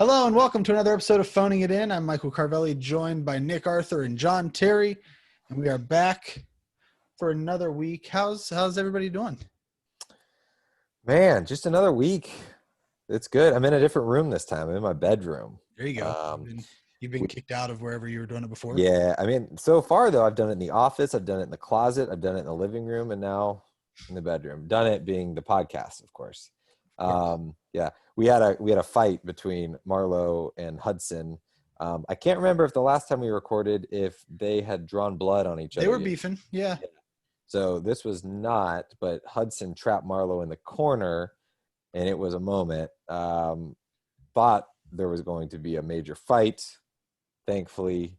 Hello and welcome to another episode of Phoning It In. I'm Michael Carvelli, joined by Nick Arthur and John Terry, and we are back for another week. How's everybody doing? Man, just another week. It's good. I'm in a different room this time. I'm in my bedroom. There you go. You've been kicked out of wherever you were doing it before? Yeah, I mean, so far though, I've done it in the office, I've done it in the closet, I've done it in the living room, and now in the bedroom. Done it being the podcast, of course. Yeah, we had a fight between Marlo and Hudson. I can't remember if the last time we recorded if they had drawn blood on each other. They were beefing, yeah. So this was not, but Hudson trapped Marlo in the corner, and it was a moment. Thought there was going to be a major fight. Thankfully,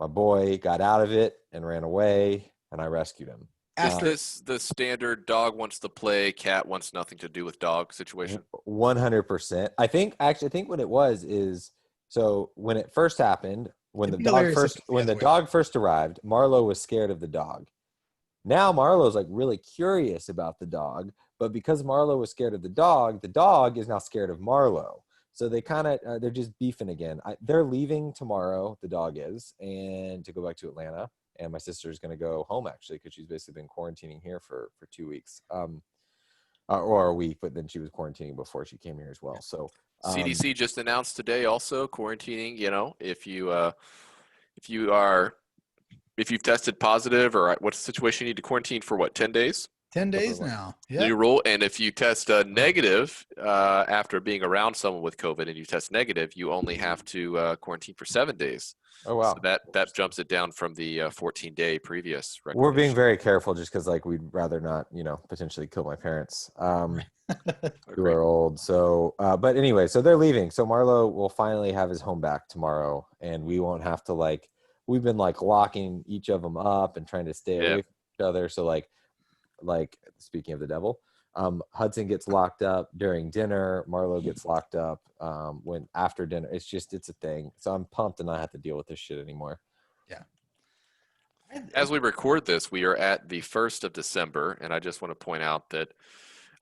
my boy got out of it and ran away, and I rescued him. Is this the standard dog wants to play, cat wants nothing to do with dog situation? 100%. I think what it was is, so when it first happened, when the dog first arrived, Marlo was scared of the dog. Now Marlo's like really curious about the dog, but because Marlo was scared of the dog is now scared of Marlo. So they they're just beefing again. They're leaving tomorrow, the dog is, and to go back to Atlanta. And my sister's going to go home, actually, because she's basically been quarantining here for 2 weeks, or a week, but then she was quarantining before she came here as well. So CDC just announced today also quarantining, if you've tested positive, or what's the situation, you need to quarantine for what, 10 days? 10 days now. Yeah. New rule. And if you test negative after being around someone with COVID and you test negative, you only have to quarantine for 7 days. Oh, wow. So that jumps it down from the 14-day previous recommendation. We're being very careful just because we'd rather not, potentially kill my parents who are old. So, but anyway, so they're leaving. So Marlo will finally have his home back tomorrow, and we won't have to we've been locking each of them up and trying to stay away from each other. So like speaking of the devil, Hudson gets locked up during dinner. Marlo gets locked up when after dinner. It's a thing. So I'm pumped to not have to deal with this shit anymore. Yeah. As we record this, we are at the 1st of December, and I just want to point out that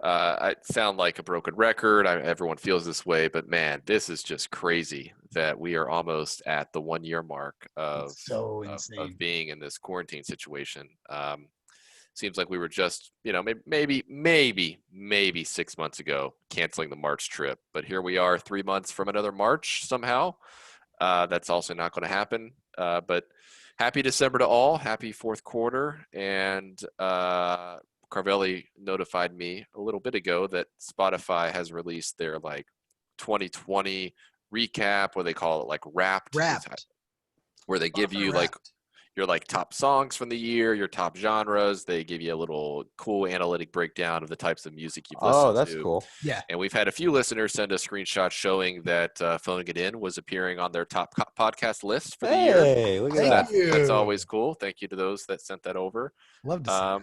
I sound like a broken record. Everyone feels this way, but man, this is just crazy that we are almost at the 1 year mark of being in this quarantine situation. Seems like we were just, maybe 6 months ago canceling the March trip. But here we are 3 months from another March somehow. That's also not going to happen. But happy December to all. Happy fourth quarter. And Carvelli notified me a little bit ago that Spotify has released their 2020 recap, or they call it Wrapped. Where they give you your top songs from the year, your top genres. They give you a little cool analytic breakdown of the types of music you've listened to. Oh, that's cool. Yeah. And we've had a few listeners send us screenshots showing that Phoning It In was appearing on their top podcast list for the year. Hey, look at that. That's always cool. Thank you to those that sent that over. Love to see that.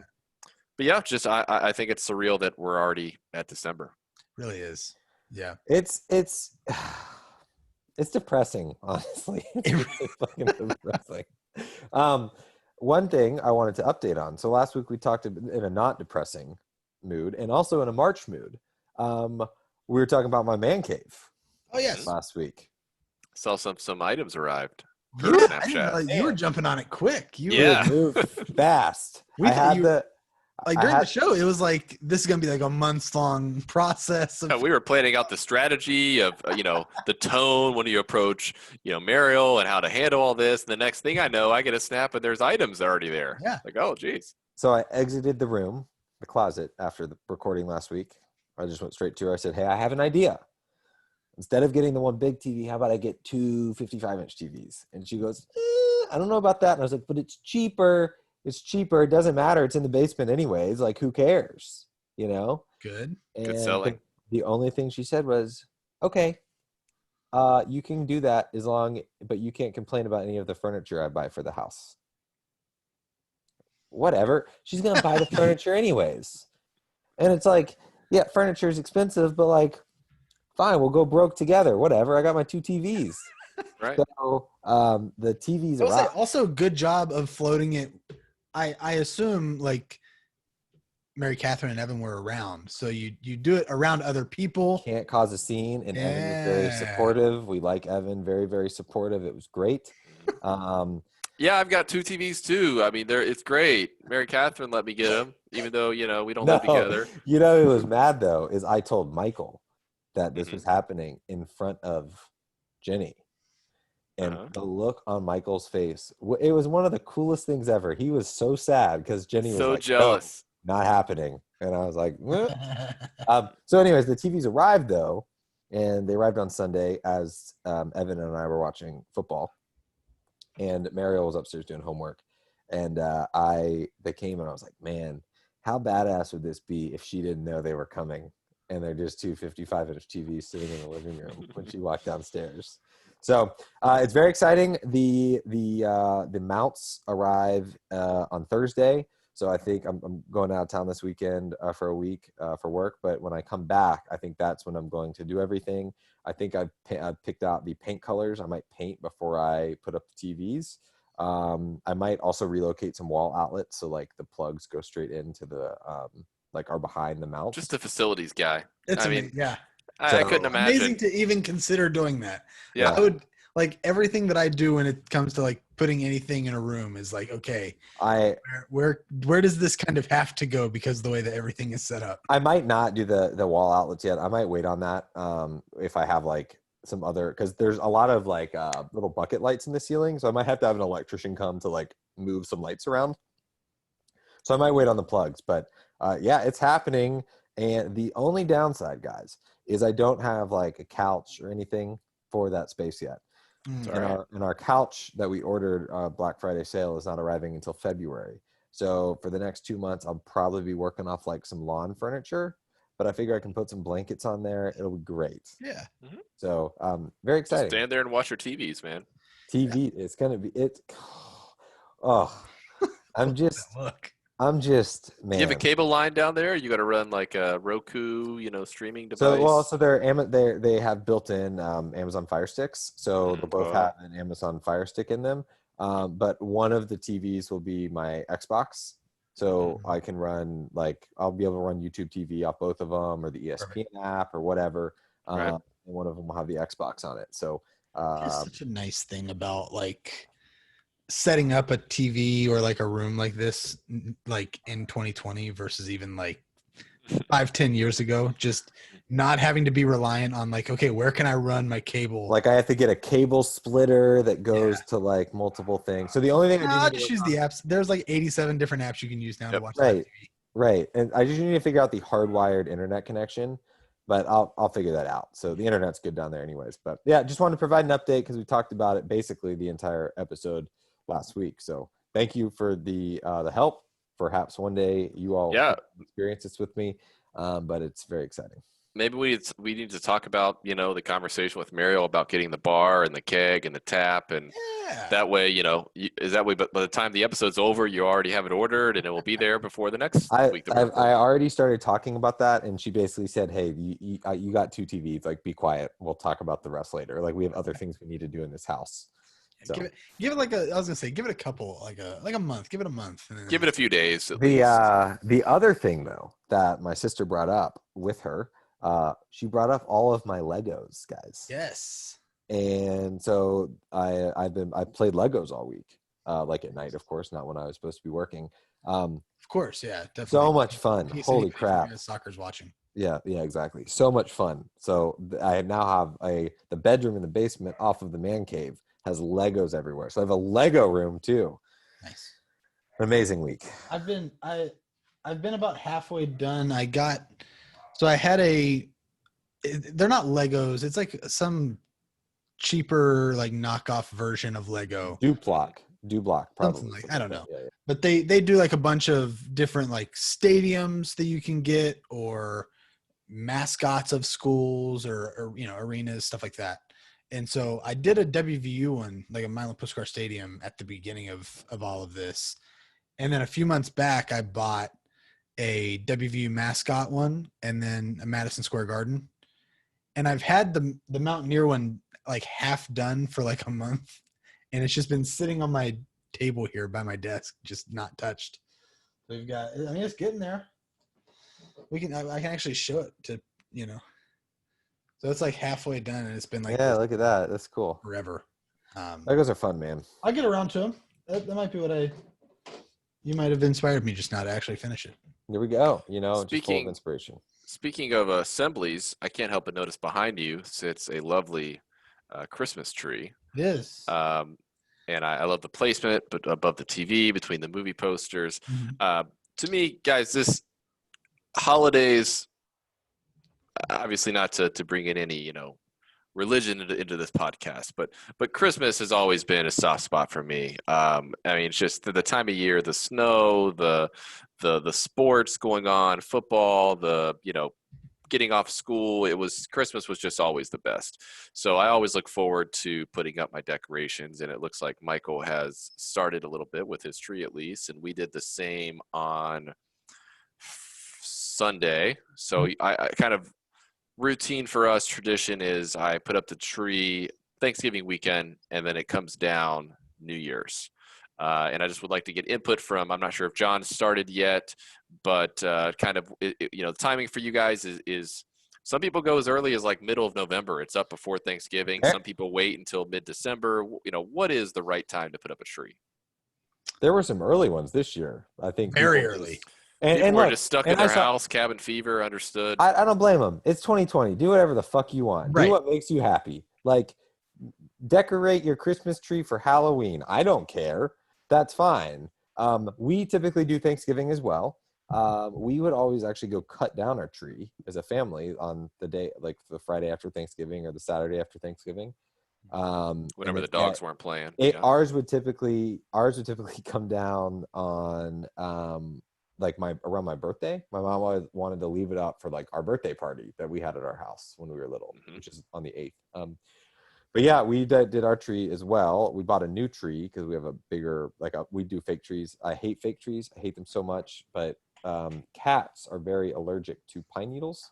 But yeah, just I think it's surreal that we're already at December. Really is. Yeah. It's depressing, honestly. It's really fucking depressing. One thing I wanted to update on. So last week we talked in a not depressing mood and also in a March mood. We were talking about my man cave. Oh yes. Last week. Saw some items arrived. You were jumping on it quick. You moved fast. During the show, it was this is gonna be a months-long process. We were planning out the strategy of the tone when you approach Mariel and how to handle all this. And the next thing I know, I get a snap and there's items already there. Yeah. Oh geez. So I exited the closet after the recording last week. I just went straight to her. I said, "Hey, I have an idea. Instead of getting the one big TV, how about I get two 55-inch TVs?" And she goes, "I don't know about that." And I was like, "But it's cheaper. It's cheaper. It doesn't matter. It's in the basement anyways. Who cares? Good. Good selling. The only thing she said was, "Okay, you can do that but you can't complain about any of the furniture I buy for the house." Whatever. She's going to buy the furniture anyways. And it's yeah, furniture is expensive, but fine, we'll go broke together. Whatever. I got my two TVs. Right. So the TVs are also good job of floating it. I assume Mary Catherine and Evan were around. So you do it around other people. Can't cause a scene, and Evan was very supportive. We like Evan, very, very supportive. It was great. Yeah, I've got 2 TVs too. I mean, it's great. Mary Catherine let me get them, even though we don't live together. You know who was mad though is I told Michael that this was happening in front of Jenny, and the look on Michael's face, it was one of the coolest things ever. He was so sad because Jenny was so like, jealous. No, not happening, and I was like, so anyways, the TVs arrived though, and they arrived on Sunday as Evan and I were watching football. And Mariel was upstairs doing homework, and they came, and I was like, man, how badass would this be if she didn't know they were coming, and they're just 2 55-inch TVs sitting in the living room when she walked downstairs. So it's very exciting. The mounts arrive on Thursday, so I think I'm going out of town this weekend for a week for work. But when I come back, I think that's when I'm going to do everything. I think I've picked out the paint colors. I might paint before I put up the TVs. I might also relocate some wall outlets so like the plugs go straight into the like are behind the mount. Just a facilities guy. It's amazing. Yeah. I couldn't imagine. Amazing to even consider doing that. Yeah. I would like everything that I do when it comes to like putting anything in a room is like, okay, where does this kind of have to go because of the way that everything is set up? I might not do the wall outlets yet. I might wait on that if I have like some other, because there's a lot of like little bucket lights in the ceiling, so I might have to have an electrician come to like move some lights around. So I might wait on the plugs, but yeah, it's happening. And the only downside, guys, is I don't have like a couch or anything for that space yet. And our couch that we ordered Black Friday sale is not arriving until February. So for the next 2 months, I'll probably be working off like some lawn furniture, but I figure I can put some blankets on there. It'll be great. Yeah. Mm-hmm. So very exciting. Just stand there and watch your TVs, man. TV, it's going to be, I'm just, man. You have a cable line down there? You got to run like a Roku, streaming device? So they have built-in Amazon Fire Sticks. So they'll both have an Amazon Fire Stick in them. But one of the TVs will be my Xbox. So I can run I'll be able to run YouTube TV off both of them or the ESPN app or whatever. And one of them will have the Xbox on it. So it's such a nice thing about like setting up a TV or like a room like this, like in 2020 versus even like 5-10 years ago, just not having to be reliant on like, okay, where can I run my cable? Like I have to get a cable splitter that goes to like multiple things. So the only thing I'll just use the apps. There's like 87 different apps you can use now to watch that TV. Right. And I just need to figure out the hardwired internet connection, but I'll figure that out. So the internet's good down there anyways. But yeah, just wanted to provide an update because we talked about it basically the entire episode last week. So thank you for the help. Perhaps one day you all experience this with me, but it's very exciting. Maybe we need to talk about the conversation with Mariel about getting the bar and the keg and the tap, and that way But by the time the episode's over, you already have it ordered and it will be there before the next week. I already started talking about that, and she basically said, "Hey, you got 2 TVs. Like, be quiet. We'll talk about the rest later. Like, we have other things we need to do in this house." So. Give it I was gonna say, give it a couple, like a month. Give it a month. Give it a few days. The other thing though that my sister brought up with her, she brought up all of my Legos, guys. Yes. And so I played Legos all week, like at night, of course, not when I was supposed to be working. Of course, yeah, definitely. So much fun. Holy crap! Soccer's watching. Yeah, exactly. So much fun. So I now have the bedroom in the basement off of the man cave has Legos everywhere. So I have a Lego room too. Nice. An amazing week. I've been about halfway done. I had they're not Legos. It's like some cheaper like knockoff version of Lego. Duplock probably. Something like, I don't know. Yeah. But they do like a bunch of different like stadiums that you can get or mascots of schools or arenas, stuff like that. And so I did a WVU one, like a Milan Puskar Stadium at the beginning of all of this. And then a few months back, I bought a WVU mascot one and then a Madison Square Garden. And I've had the Mountaineer one like half done for like a month. And it's just been sitting on my table here by my desk, just not touched. So we've got, it's getting there. I can actually show it to, so it's like halfway done and it's been like Yeah, look at that. That's cool. forever. Legos are fun, man. I'll get around to them. That might be you might have inspired me just now to actually finish it. There we go. Just full of inspiration. Speaking of assemblies, I can't help but notice behind you sits a lovely Christmas tree. It is. And I love the placement, but above the TV, between the movie posters. Mm-hmm. To me, guys, this holidays, obviously not to bring in any, religion into this podcast, but Christmas has always been a soft spot for me. I mean, it's just the time of year, the snow, the sports going on, football, getting off school. Christmas was just always the best. So I always look forward to putting up my decorations, and it looks like Michael has started a little bit with his tree at least, and we did the same on Sunday. So I kind of routine for us, tradition is I put up the tree Thanksgiving weekend, and then it comes down New Year's. And I just would like to get input from, I'm not sure if John started yet, but the timing for you guys is some people go as early as like middle of November. It's up before Thanksgiving. Some people wait until mid-December. What is the right time to put up a tree? There were some early ones this year. I think very early. And we're just stuck in their house, cabin fever, understood. I don't blame them. It's 2020. Do whatever the fuck you want. Right. Do what makes you happy. Like, decorate your Christmas tree for Halloween. I don't care. That's fine. We typically do Thanksgiving as well. We would always actually go cut down our tree as a family on the day, like the Friday after Thanksgiving or the Saturday after Thanksgiving. Whenever the dogs weren't playing. Ours would typically come down on around my birthday. My mom always wanted to leave it up for like our birthday party that we had at our house when we were little, which is on the 8th. But yeah, we did our tree as well. We bought a new tree because we have a bigger, we do fake trees. I hate fake trees. I hate them so much, but cats are very allergic to pine needles.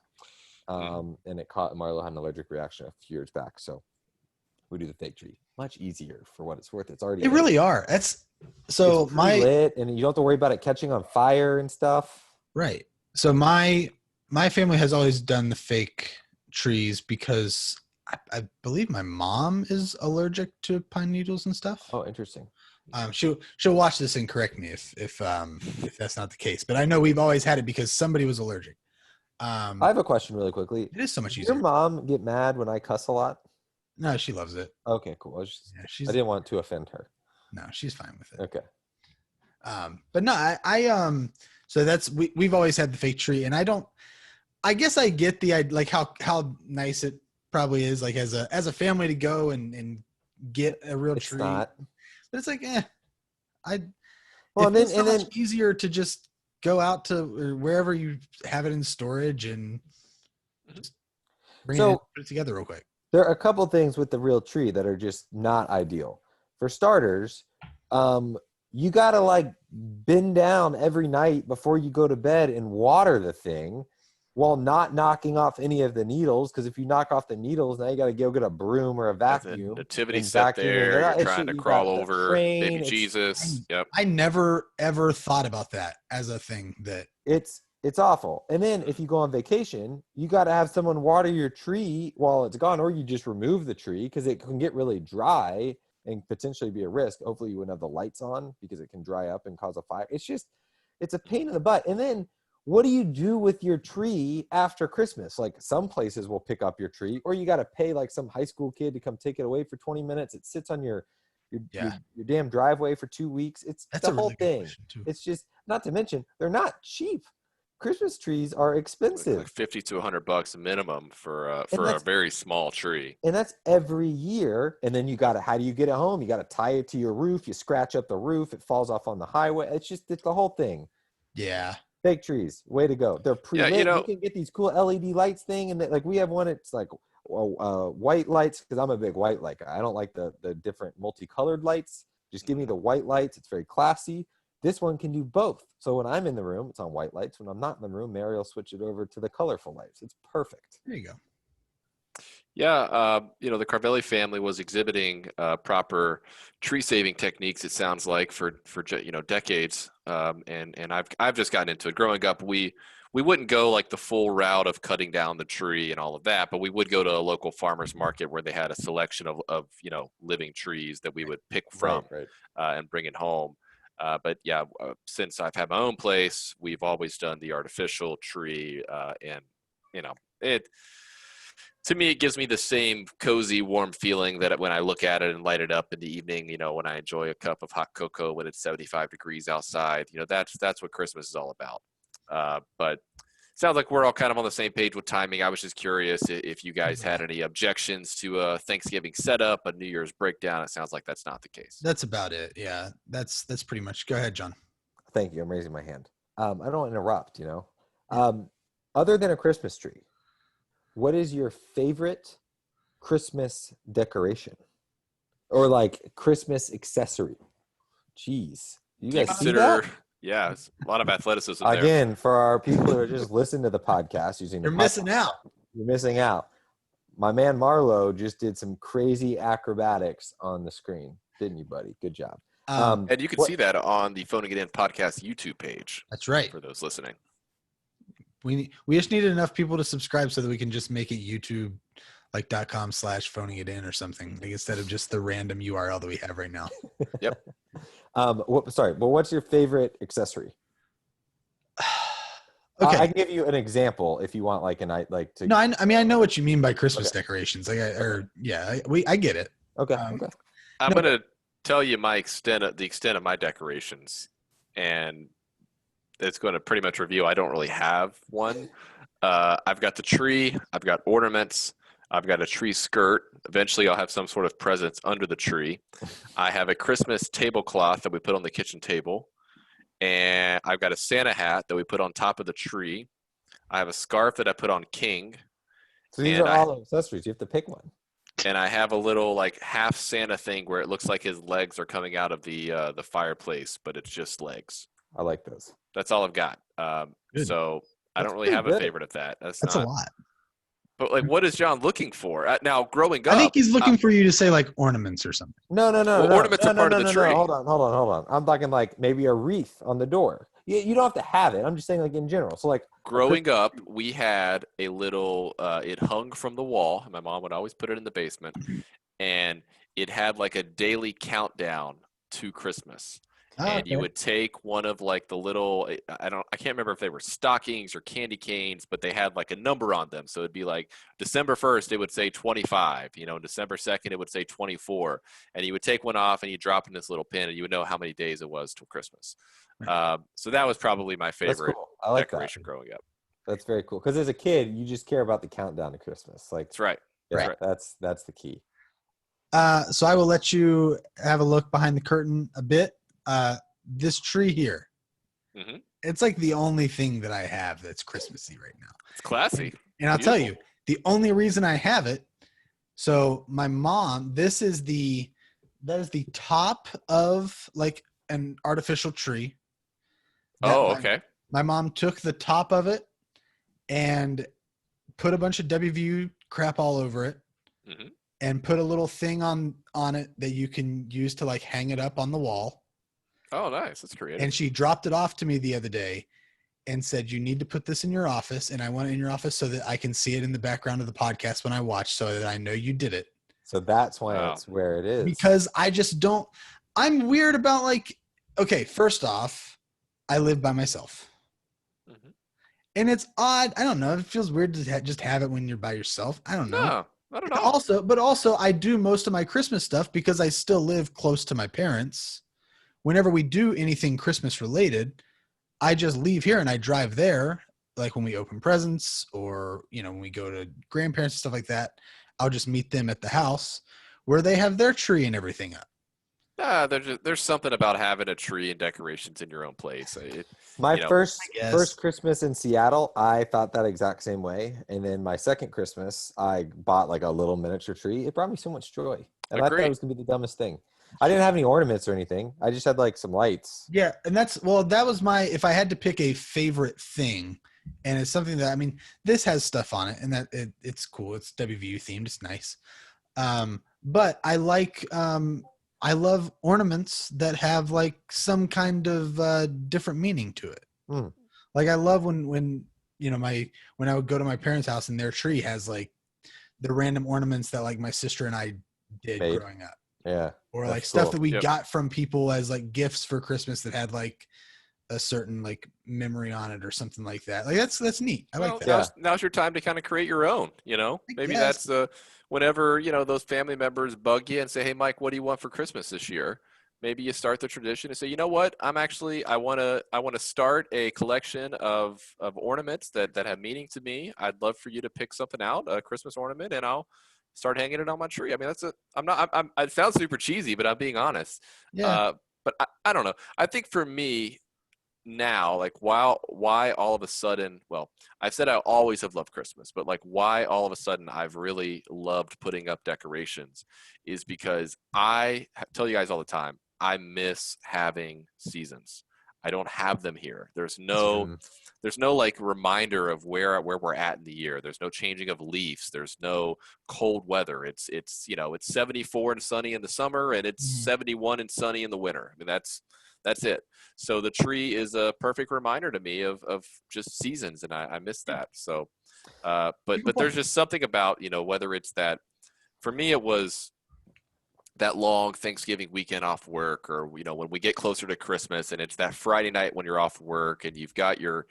And Marlo had an allergic reaction a few years back. So we do the fake tree. Much easier for what it's worth. It's already. They really are. It's lit, and you don't have to worry about it catching on fire and stuff. Right. So my family has always done the fake trees because I believe my mom is allergic to pine needles and stuff. Oh, interesting. She'll watch this and correct me if that's not the case. But I know we've always had it because somebody was allergic. I have a question really quickly. It is so much Does easier. your mom get mad when I cuss a lot? No, she loves it. Okay, cool. I I didn't want to offend her. No, she's fine with it. Okay. But no, I so we've always had the fake tree, and I guess I get the idea, like how nice it probably is, like as a family to go and get a real tree. Not. But it's like, it's much easier to just go out to wherever you have it in storage and just bring it in, put it together real quick. There are a couple things with the real tree that are just not ideal. For starters, you got to bend down every night before you go to bed and water the thing while not knocking off any of the needles. Because if you knock off the needles, now you got to go get a broom or a vacuum. The nativity set there, you're trying to crawl over baby Jesus. Yep. I never ever thought about that as a thing that it's awful. And then if you go on vacation, you got to have someone water your tree while it's gone, or you just remove the tree because it can get really dry and potentially be a risk. Hopefully you wouldn't have the lights on because it can dry up and cause a fire. It's a pain in the butt. And then what do you do with your tree after Christmas? Like some places will pick up your tree, or you got to pay like some high school kid to come take it away for 20 minutes. It sits on your damn driveway for 2 weeks. That's the whole thing. It's just, not to mention, they're not cheap. Christmas trees are expensive. Like $50 to $100 minimum for a very small tree. And that's every year. And then how do you get it home? You got to tie it to your roof. You scratch up the roof. It falls off on the highway. It's the whole thing. Yeah. Fake trees. Way to go. They're pre-lit. You can get these cool LED lights thing. And we have one, it's like white lights, because I'm a big white light guy. I don't like the different multicolored lights. Just give me the white lights. It's very classy. This one can do both. So when I'm in the room, it's on white lights. When I'm not in the room, Mary will switch it over to the colorful lights. It's perfect. There you go. Yeah, the Carvelli family was exhibiting proper tree saving techniques. It sounds like for decades, and I've just gotten into it. Growing up, we we wouldn't go like the full route of cutting down the tree and all of that, but we would go to a local farmer's market where they had a selection of living trees that we would pick from Right. and bring it home. But yeah, since I've had my own place, we've always done the artificial tree, and it. To me, it gives me the same cozy, warm feeling that when I look at it and light it up in the evening, when I enjoy a cup of hot cocoa when it's 75 degrees outside, that's what Christmas is all about. But sounds like we're all kind of on the same page with timing. I was just curious if you guys had any objections to a Thanksgiving setup, a New Year's breakdown. It sounds like that's not the case. That's about it. Yeah, that's pretty much. Go ahead, John. Thank you. I'm raising my hand. I don't want to interrupt, other than a Christmas tree, what is your favorite Christmas decoration or like Christmas accessory? Jeez. You guys see that? Yeah, it's a lot of athleticism Again, there. for our people who are just listening to the podcast using You're missing out. You're missing out. My man Marlo just did some crazy acrobatics on the screen, didn't you, buddy? Good job. And you can see that on the Phoning It In podcast YouTube page. That's right. For those listening. We just needed enough people to subscribe so that we can just make it YouTube like .com/phoning it in or something, like instead of just the random URL that we have right now. Yep. What's your favorite accessory? Okay. I can give you an example if you want, No, I know what you mean by Christmas decorations. I get it. Okay. I'm going to tell you the extent of my decorations, and it's going to pretty much review. I don't really have one. I've got the tree. I've got ornaments. I've got a tree skirt. Eventually, I'll have some sort of presents under the tree. I have a Christmas tablecloth that we put on the kitchen table. And I've got a Santa hat that we put on top of the tree. I have a scarf that I put on King. So these are all accessories. You have to pick one. And I have a little like half Santa thing where it looks like his legs are coming out of the fireplace, but it's just legs. I like those. That's all I've got. So I don't really have a favorite of that. That's a lot. But like, what is John looking for now? Growing up, I think he's looking for you to say like ornaments or something. No. Ornaments are part of the tree. Hold on. I'm talking like maybe a wreath on the door. You don't have to have it. I'm just saying like in general. So like growing up, we had a little. It hung from the wall. My mom would always put it in the basement, and it had like a daily countdown to Christmas. And you would take one of like the little, I can't remember if they were stockings or candy canes, but they had like a number on them. So it'd be like December 1st, it would say 25, December 2nd, it would say 24. And you would take one off and you drop in this little pin and you would know how many days it was till Christmas. So that was probably my favorite decoration growing up. That's very cool. Because as a kid, you just care about the countdown to Christmas. Like that's right. That's the key. So I will let you have a look behind the curtain a bit. This tree here, it's like the only thing that I have that's Christmassy right now. It's classy. And I'll tell you, the only reason I have it, so my mom, that is the top of like an artificial tree. Okay. My mom took the top of it and put a bunch of WVU crap all over it and put a little thing on it that you can use to like hang it up on the wall. Oh, nice. That's creative. And she dropped it off to me the other day and said, you need to put this in your office. And I want it in your office so that I can see it in the background of the podcast when I watch so that I know you did it. So that's why it's where it is. Because I'm weird about like, okay, first off, I live by myself. And it's odd. I don't know. It feels weird to just have it when you're by yourself. I don't know. No, not at all. Also, I do most of my Christmas stuff because I still live close to my parents. Whenever we do anything Christmas related, I just leave here and I drive there. Like when we open presents or, when we go to grandparents and stuff like that, I'll just meet them at the house where they have their tree and everything up. There's something about having a tree and decorations in your own place. First Christmas in Seattle, I thought that exact same way. And then my second Christmas, I bought like a little miniature tree. It brought me so much joy. And I thought it was going to be the dumbest thing. I didn't have any ornaments or anything. I just had like some lights. Yeah. And that was if I had to pick a favorite thing, and it's something that, this has stuff on it and that it's cool. It's WVU themed. It's nice. But I I love ornaments that have like some kind of different meaning to it. Like I love when when I would go to my parents' house and their tree has like the random ornaments that like my sister and I did growing up. Yeah. Or like stuff that we got from people as like gifts for Christmas that had like a certain like memory on it or something like that. Like that's neat. I like that. Yeah. Now's your time to kind of create your own, maybe that's whenever, those family members bug you and say, hey, Mike, what do you want for Christmas this year? Maybe you start the tradition and say, you know what, I want to start a collection of ornaments that have meaning to me. I'd love for you to pick something out, a Christmas ornament, and I'll start hanging it on my tree. I mean, it sounds super cheesy, but I'm being honest. Yeah. But I don't know. I think for me now, like why all of a sudden, well, I've said I always have loved Christmas, but like why all of a sudden I've really loved putting up decorations is because I tell you guys all the time, I miss having seasons. I don't have them here. There's no like reminder of where we're at in the year. There's no changing of leaves. There's no cold weather. It's 74 and sunny in the summer, and it's 71 and sunny in the winter. I mean, that's it. So the tree is a perfect reminder to me of just seasons, and I miss that. So, but there's just something about, whether it's that, for me it was that long Thanksgiving weekend off work, or when we get closer to Christmas and it's that Friday night when you're off work and you've got your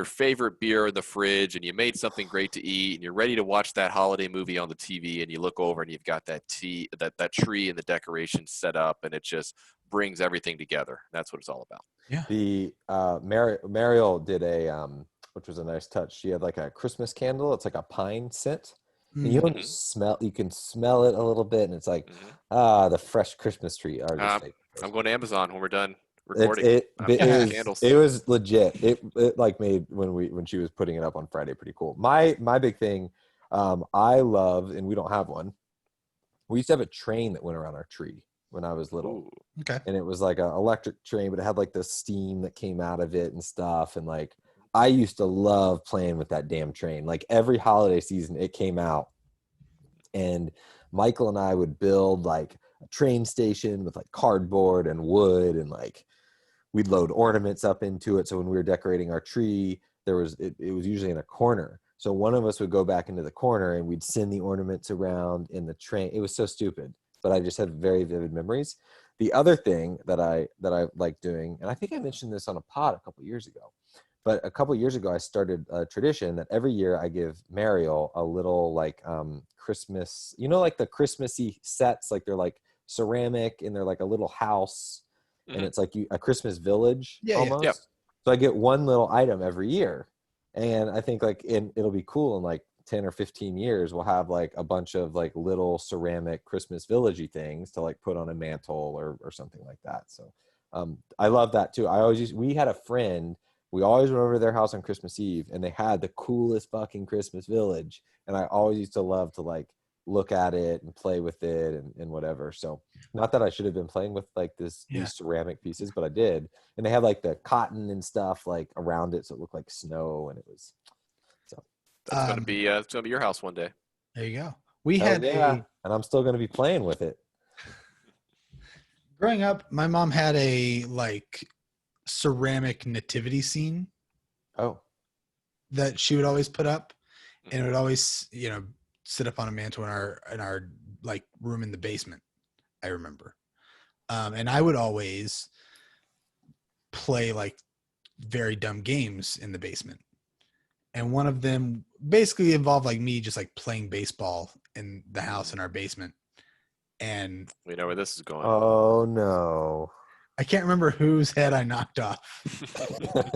favorite beer in the fridge and you made something great to eat and you're ready to watch that holiday movie on the TV, and you look over and you've got that tree and the decorations set up, and it just brings everything together. That's what it's all about. Yeah. The Mariel did which was a nice touch. She had like a Christmas candle. It's like a pine scent. And you can smell it a little bit, and it's like, the fresh Christmas tree. I'm going to Amazon when we're done recording. It was legit. It like made when she was putting it up on Friday pretty cool. My big thing, I love, and we don't have one. We used to have a train that went around our tree when I was little. Ooh. Okay. And it was like an electric train, but it had like the steam that came out of it and stuff. And like, I used to love playing with that damn train. Like every holiday season it came out, and Michael and I would build like a train station with like cardboard and wood, and like we'd load ornaments up into it. So when we were decorating our tree, it was usually in a corner. So one of us would go back into the corner and we'd send the ornaments around in the train. It was so stupid, but I just had very vivid memories. The other thing that I like doing, and I think I mentioned this on a pod a couple years ago, but a couple of years ago, I started a tradition that every year I give Mariel a little like Christmas, like the Christmassy sets, like they're like ceramic and they're like a little house, and it's like a Christmas village almost. Yeah. So I get one little item every year, and I think like it'll be cool in like 10 or 15 years, we'll have like a bunch of like little ceramic Christmas villagey things to like put on a mantle or something like that. So I love that too. We had a friend. We always went over to their house on Christmas Eve, and they had the coolest fucking Christmas village. And I always used to love to like look at it and play with it and whatever. So not that I should have been playing with like these ceramic pieces, but I did. And they had like the cotton and stuff like around it, so it looked like snow, and it was. So that's gonna be it's gonna be your house one day. There you go. We had and I'm still gonna be playing with it. Growing up, my mom had a like ceramic nativity scene that she would always put up, and it would always sit up on a mantle in our like room in the basement, I remember. And I would always play like very dumb games in the basement, and one of them basically involved like me just like playing baseball in the house in our basement. And we know where this is going. Oh no, I can't remember whose head I knocked off.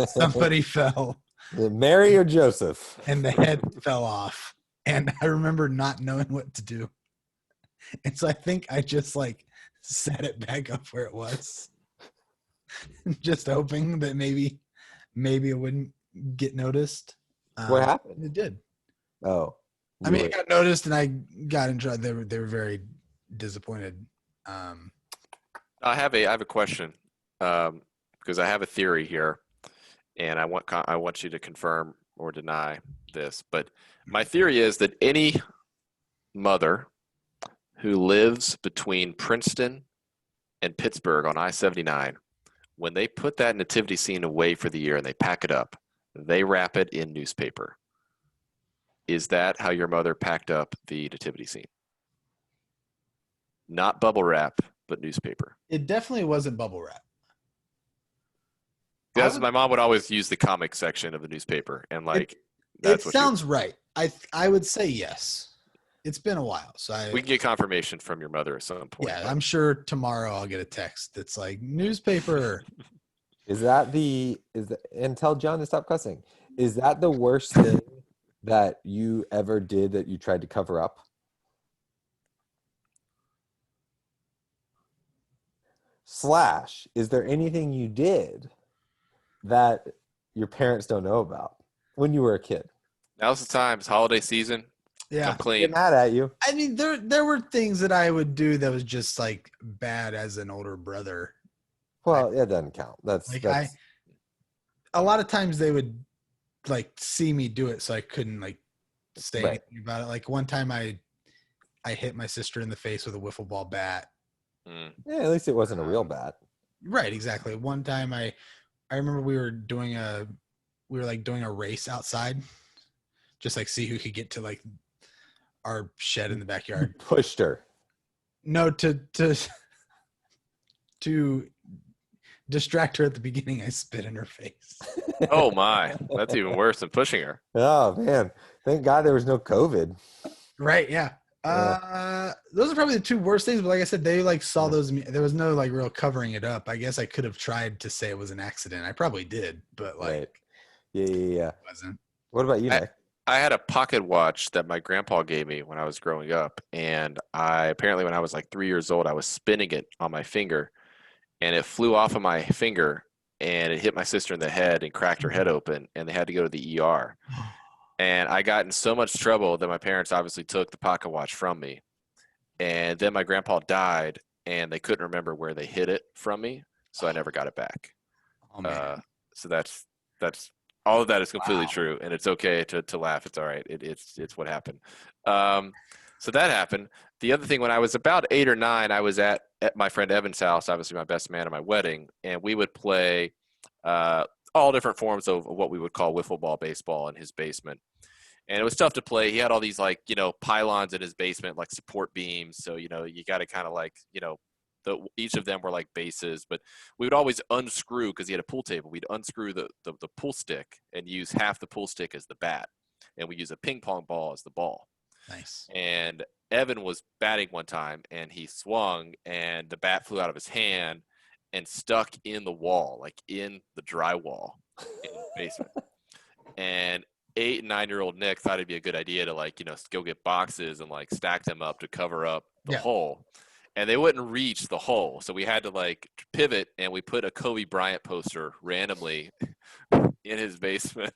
Somebody fell. Mary or Joseph? And the head fell off. And I remember not knowing what to do. And so I think I just like set it back up where it was. Just hoping that maybe it wouldn't get noticed. What happened? It did. Oh. I mean, it got noticed and I got in trouble. They were very disappointed. I have a question because I have a theory here, and I want you to confirm or deny this. But my theory is that any mother who lives between Princeton and Pittsburgh on I-79, when they put that nativity scene away for the year and they pack it up, They wrap it in newspaper. Is that how your mother packed up the nativity scene? Not bubble wrap, but newspaper. It definitely wasn't bubble wrap. My mom would always use the comic section of the newspaper, and like it sounds right. I would say yes. It's been a while, so we can get confirmation from your mother at some point. Yeah, I'm sure tomorrow I'll get a text that's like newspaper. And tell John to stop cussing. Is that the worst thing that you ever did that you tried to cover up? / is there anything you did that your parents don't know about when you were a kid? Now's the time. It's holiday season. Yeah, I'm clean. Get mad at you. I mean, there were things that I would do that was just like bad as an older brother. Well, it doesn't count. That's a lot of times they would like see me do it, so I couldn't like say anything about it. Like one time I hit my sister in the face with a wiffle ball bat. Yeah, at least it wasn't a real bat. Right, exactly. One time I remember we were doing a race outside, just like see who could get to like our shed in the backyard. Pushed her. No, to distract her at the beginning, I spit in her face. Oh my, that's even worse than pushing her. Oh man, thank God there was no COVID. Right? Yeah. Those are probably the two worst things. But like I said, they like saw those. There was no like real covering it up. I guess I could have tried to say it was an accident. I probably did, but like, right. Yeah. It wasn't. What about you, Nick? I had a pocket watch that my grandpa gave me when I was growing up, and apparently when I was like 3 years old, I was spinning it on my finger, and it flew off of my finger, and it hit my sister in the head and cracked her head open, and they had to go to the ER. And I got in so much trouble that my parents obviously took the pocket watch from me. And then my grandpa died, and they couldn't remember where they hid it from me, so I never got it back. Oh, man. So that's all of that is completely true, and it's okay to laugh. It's all right. It's what happened. So that happened. The other thing, when I was about 8 or 9, I was at my friend Evan's house, obviously my best man at my wedding, and we would play all different forms of what we would call wiffle ball baseball in his basement. And it was tough to play. He had all these like, pylons in his basement, like support beams. So, you got to kind of like, each of them were like bases, but we would always unscrew, because he had a pool table. We'd unscrew the pool stick and use half the pool stick as the bat. And we use a ping pong ball as the ball. Nice. And Evan was batting one time, and he swung, and the bat flew out of his hand and stuck in the wall, like in the drywall in the basement. And 8 and 9-year-old Nick thought it'd be a good idea to like, go get boxes and like stack them up to cover up the hole. And they wouldn't reach the hole. So we had to like pivot, and we put a Kobe Bryant poster randomly in his basement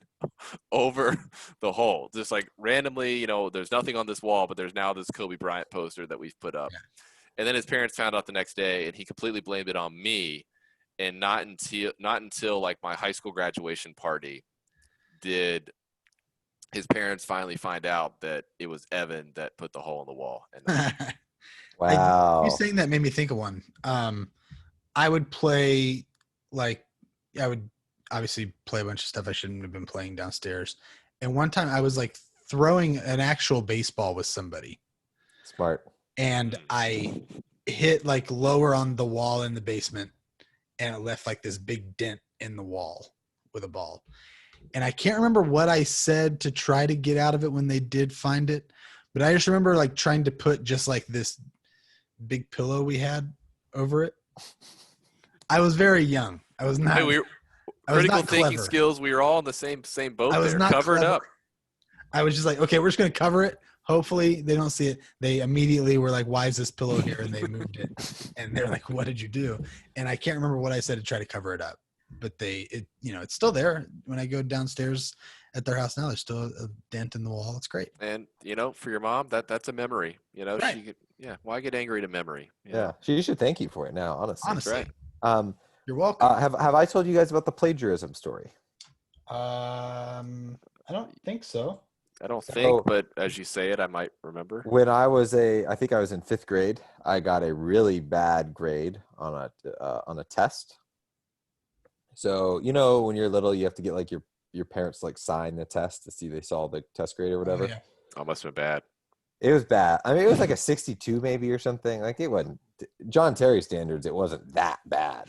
over the hole. Just like randomly, there's nothing on this wall, but there's now this Kobe Bryant poster that we've put up. Yeah. And then his parents found out the next day, and he completely blamed it on me. And not until like my high school graduation party did his parents finally find out that it was Evan that put the hole in the wall. And wow. You saying that made me think of one. I would play I would obviously play a bunch of stuff I shouldn't have been playing downstairs. And one time I was like throwing an actual baseball with somebody. Smart. And I hit like lower on the wall in the basement, and it left like this big dent in the wall with a ball. And I can't remember what I said to try to get out of it when they did find it, but I just remember like trying to put just like this big pillow we had over it. I was very young. I was not. Critical thinking skills. We were all in the same boat. I was there. Not covered up. I was just like, okay, we're just gonna cover it. Hopefully they don't see it. They immediately were like, why is this pillow here? And they moved it. And they're like, what did you do? And I can't remember what I said to try to cover it up. But it's still there. When I go downstairs at their house now, there's still a dent in the wall. It's great. And for your mom, that's a memory. Right. Why get angry at a memory? Yeah, she should thank you for it now. Honestly, right. You're welcome. Have I told you guys about the plagiarism story? I don't think so. I don't think, but as you say it, I might remember. When I think I was in 5th grade, I got a really bad grade on a test. So, when you're little, you have to get like your your parents like sign the test to see they saw the test grade or whatever. Oh, yeah. Oh, must have been bad. It was bad. I mean, it was like a 62 maybe or something. Like it wasn't John Terry standards. It wasn't that bad.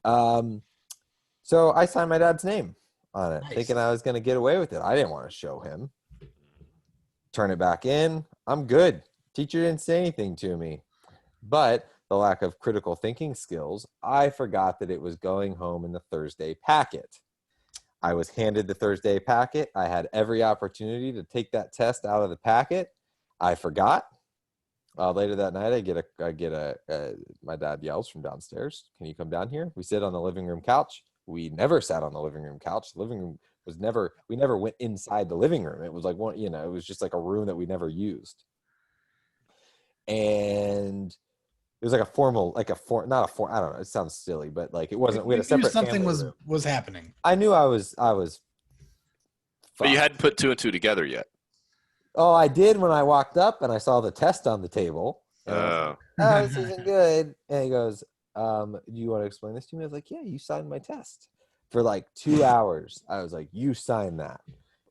So I signed my dad's name on it, thinking I was going to get away with it. I didn't want to show him. Turn it back in. I'm good. Teacher didn't say anything to me. But the lack of critical thinking skills, I forgot that it was going home in the Thursday packet. I was handed the Thursday packet. I had every opportunity to take that test out of the packet. I forgot. Later that night, my dad yells from downstairs, "Can you come down here?" We sit on the living room couch. We never sat on the living room couch. The living room was we never went inside the living room. It was like it was just like a room that we never used. And it was like not a form. I don't know. It sounds silly, but like it wasn't. We had a separate. Something was happening. I knew I was. But you hadn't put 2 and 2 together yet. Oh, I did when I walked up and I saw the test on the table. Oh, this isn't good. And he goes, "Do you want to explain this to me?" I was like, "Yeah, you signed my test for like 2 hours." I was like, "You signed that.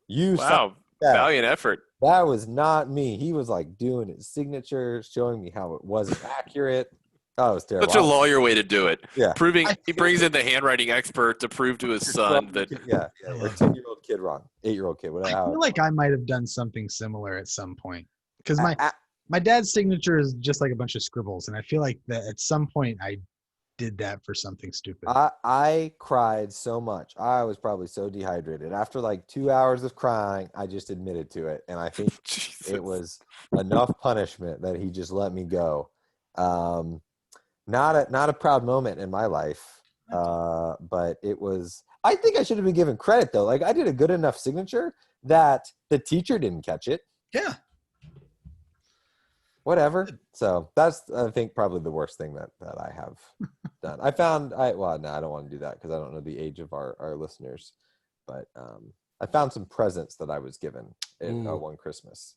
Wow, valiant effort." That was not me. He was like doing his signature, showing me how it wasn't accurate. Oh, it was terrible. Such a lawyer way to do it. Yeah. He brings in the handwriting expert to prove to his son that. Yeah. Or 10-year-old kid wrong, 8-year-old kid. Whatever. I feel like I might have done something similar at some point because my dad's signature is just like a bunch of scribbles, and I feel like that at some point I did that for something stupid. I cried so much. I was probably so dehydrated. After like 2 hours of crying, I just admitted to it, and I think it was enough punishment that he just let me go. Not a proud moment in my life, but it was. I think I should have been given credit though. Like I did a good enough signature that the teacher didn't catch it. Yeah. Whatever. So that's I think probably the worst thing that I have done. I don't want to do that because I don't know the age of our listeners, but I found some presents that I was given in one Christmas,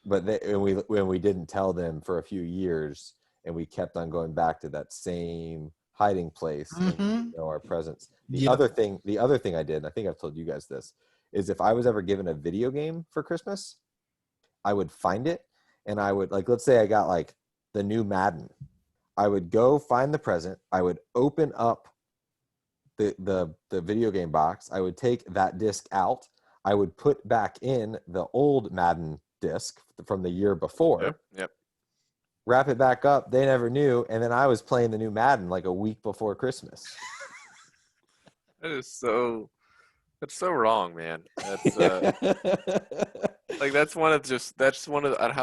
but when we didn't tell them for a few years. And we kept on going back to that same hiding place and our presents. The other thing I did, and I think I've told you guys this, is if I was ever given a video game for Christmas, I would find it and I would let's say I got like the new Madden. I would go find the present. I would open up the video game box. I would take that disc out. I would put back in the old Madden disc from the year before. Yep. Wrap it back up. They never knew. And then I was playing the new Madden like a week before Christmas. That's so wrong, man. That's how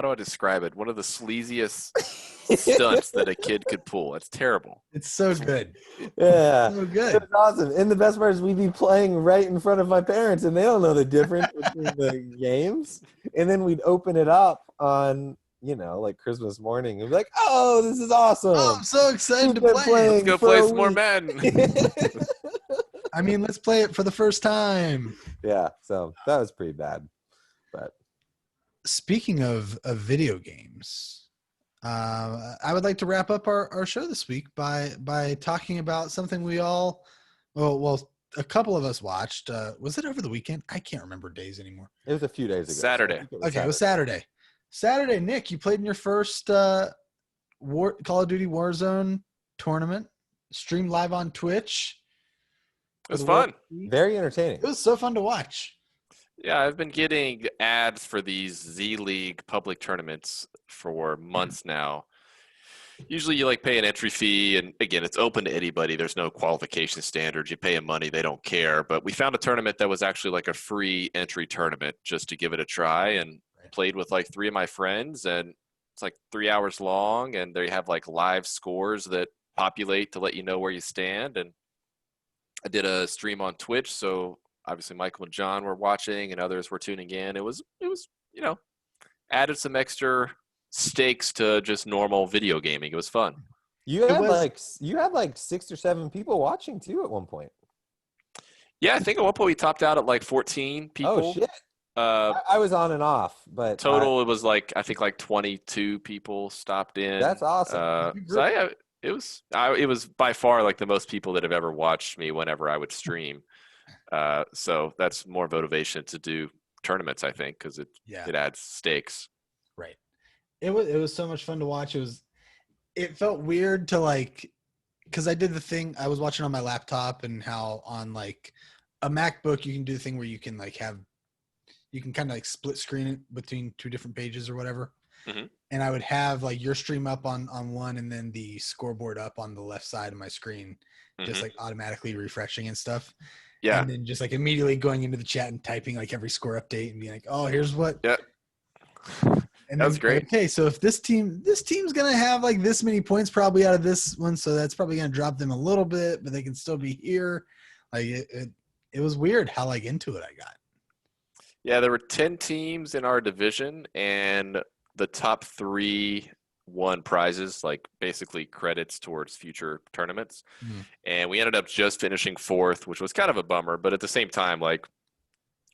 do I describe it? One of the sleaziest stunts that a kid could pull. It's terrible. It's so good. Yeah. So good. It's awesome. And the best part is we'd be playing right in front of my parents and they don't know the difference between the games. And then we'd open it up on like Christmas morning and be like, "Oh, this is awesome. Oh, I'm so excited to play. Let's go play some more Madden." I mean, let's play it for the first time. Yeah, so that was pretty bad. But speaking of video games, I would like to wrap up our show this week by talking about something we all, well, a couple of us watched. Was it over the weekend? I can't remember days anymore. It was a few days ago. Saturday. It was Saturday. Saturday, Nick, you played in your first Call of Duty Warzone tournament, streamed live on Twitch. It was fun. Very entertaining. It was so fun to watch. Yeah, I've been getting ads for these Z League public tournaments for months now. Usually you pay an entry fee, and again, it's open to anybody. There's no qualification standards. You pay them money, they don't care. But we found a tournament that was actually like a free entry tournament just to give it a try, and played with 3 of my friends, and it's 3 hours long, and they have live scores that populate to let you know where you stand. And I did a stream on Twitch, so obviously Michael and John were watching and others were tuning in. It was added some extra stakes to just normal video gaming. It was fun. You had 6 or 7 people watching too at one point. Yeah, I think at one point we topped out at 14 people. Oh shit. I was on and off, but total it was I think 22 people stopped in. That's awesome. It was by far the most people that have ever watched me whenever I would stream. So that's more motivation to do tournaments, I think, because it adds stakes. Right. It was so much fun to watch. It felt weird to like, because I did the thing, I was watching on my laptop, and how on like a MacBook you can do the thing where you can like you can kind of like split screen it between two different pages or whatever. Mm-hmm. And I would have like your stream up on one, and then the scoreboard up on the left side of my screen, just like automatically refreshing and stuff. Yeah. And then just like immediately going into the chat and typing like every score update and being like, oh, here's what. Yeah. And that was great. Okay, so if this team's gonna have like this many points probably out of this one, so that's probably gonna drop them a little bit, but they can still be here. Like it was weird how like into it I got. Yeah, there were 10 teams in our division, and the top 3 won prizes, like basically credits towards future tournaments. And we ended up just finishing 4th, which was kind of a bummer, but at the same time, like,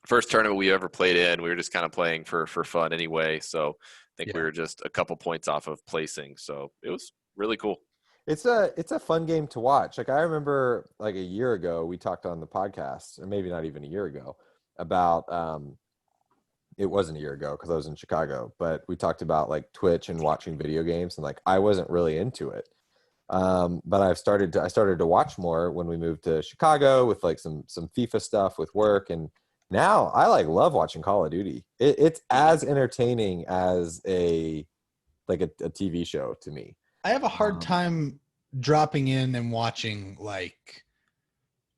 first tournament we ever played in, we were just kind of playing for fun anyway. So I think we were just a couple points off of placing. So it was really cool. It's a fun game to watch. Like, I remember like a year ago, we talked on the podcast, or maybe not even a year ago, about it wasn't a year ago because I was in Chicago, but we talked about like Twitch and watching video games, and like I wasn't really into it. But I started to watch more when we moved to Chicago with like some FIFA stuff with work, and now I like love watching Call of Duty. It's as entertaining as a TV show to me. I have a hard time dropping in and watching like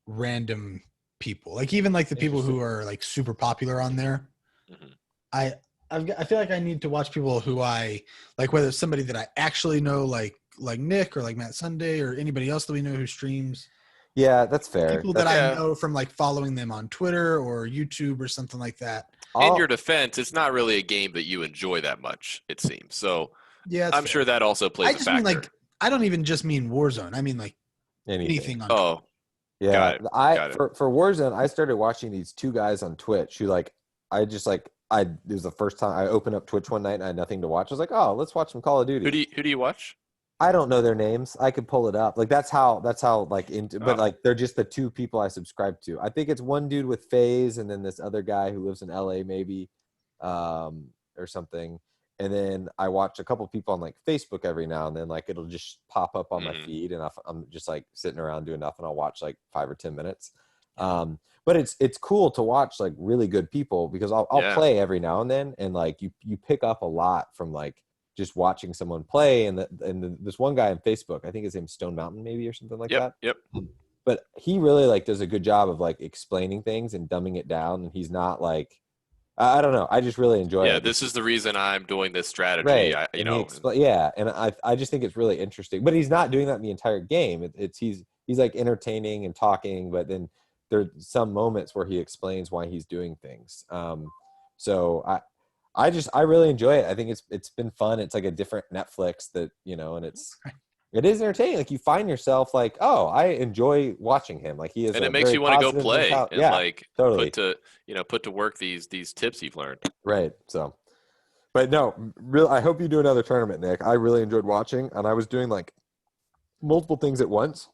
random people, like even like the people who are like super popular on there. I feel like I need to watch people who I like, whether it's somebody that I actually know, like Nick or like Matt Sunday or anybody else that we know who streams. Yeah, that's fair. People that I know from like following them on Twitter or YouTube or something like that. In your defense, it's not really a game that you enjoy that much, it seems. So yeah, I'm sure that also plays a factor. Mean, like, I don't even just mean Warzone. I mean like anything on Twitter. Yeah. For Warzone, I started watching these 2 guys on Twitch who like it was the first time I opened up Twitch one night and I had nothing to watch. I was like, oh, let's watch some Call of Duty. Who do you watch? I don't know their names. I could pull it up. Like that's how like into, but like they're just the 2 people I subscribe to. I think it's one dude with FaZe and then this other guy who lives in LA maybe, or something. And then I watch a couple people on like Facebook every now and then. Like it'll just pop up on my feed, and I'm just like sitting around doing nothing. I'll watch like 5 or 10 minutes. But it's cool to watch like really good people, because I'll play every now and then, and like you pick up a lot from like just watching someone play. And this one guy on Facebook, I think his name's Stone Mountain maybe or something like that. Yep. But he really like does a good job of like explaining things and dumbing it down. And he's not like, I don't know. I just really enjoy it. Yeah, this is the reason I'm doing this strategy. Right. And I just think it's really interesting. But he's not doing that in the entire game. He's like entertaining and talking, but then there's some moments where he explains why he's doing things. So I really enjoy it. I think it's been fun. It's like a different Netflix that, and it is entertaining. Like you find yourself like, oh, I enjoy watching him. Like he is, and it makes you want to go play and like totally put to work these tips you've learned. Right. So, but no, really, I hope you do another tournament, Nick. I really enjoyed watching, and I was doing like multiple things at once.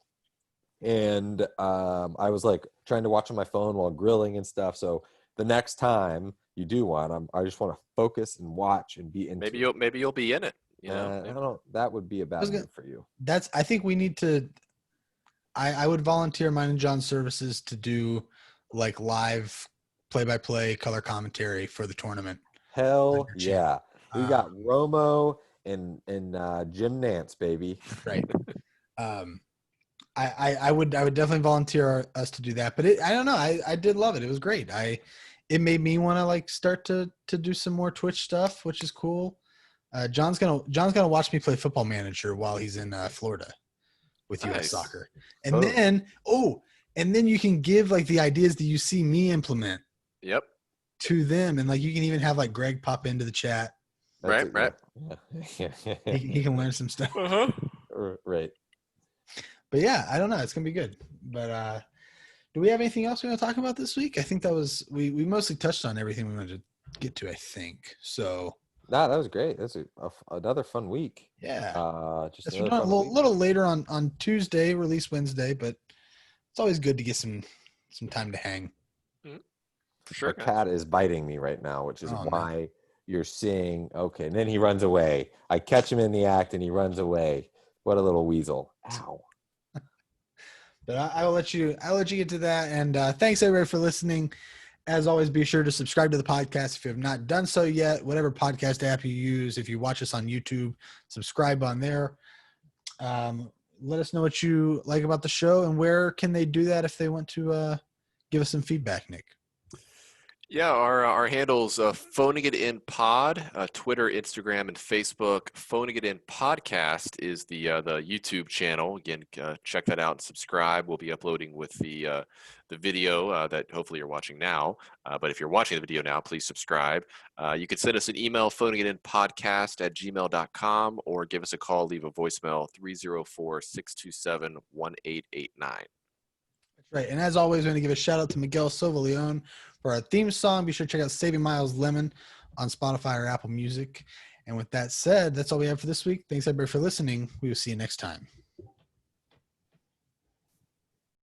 And I was like trying to watch on my phone while grilling and stuff. So the next time you do one, I just want to focus and watch and be into. Maybe you'll be in it. I don't know. That would be a bad move for you. I think we need to. I would volunteer mine and John's services to do like live play-by-play color commentary for the tournament. Hell yeah! We got Romo and Jim Nance, baby. Right. I would definitely volunteer us to do that, but I don't know. I did love it. It was great. It made me want to like start to do some more Twitch stuff, which is cool. John's gonna watch me play Football Manager while he's in Florida with US Soccer, and then you can give like the ideas that you see me implement. Yep. To them, and like you can even have like Greg pop into the chat. Right. He can learn some stuff. Right. But yeah, I don't know. It's gonna be good. But do we have anything else we want to talk about this week? I think that was we mostly touched on everything we wanted to get to. I think so. Nah, that was great. That's another fun week. Yeah. Just a little later on Tuesday, release Wednesday, but it's always good to get some time to hang. For sure. The cat is biting me right now, which is why you're seeing. Okay, and then he runs away. I catch him in the act, and he runs away. What a little weasel! Ow. But I'll let you get to that. And thanks everybody for listening. As always, be sure to subscribe to the podcast if you have not done so yet. Whatever podcast app you use, if you watch us on YouTube, subscribe on there. Let us know what you like about the show, and where can they do that if they want to give us some feedback, Nick? Yeah, our handles, Phoning It In Pod, Twitter, Instagram, and Facebook. Phoning It In Podcast is the YouTube channel. Again, check that out and subscribe. We'll be uploading with the video that hopefully you're watching now. But if you're watching the video now, please subscribe. You can send us an email, phoningitinpodcast@gmail.com, or give us a call, leave a voicemail, 304-627-1889. Right. And as always, we're going to give a shout out to Miguel Silva Leon for our theme song. Be sure to check out Saving Miles Lemon on Spotify or Apple Music. And with that said, that's all we have for this week. Thanks everybody for listening. We will see you next time.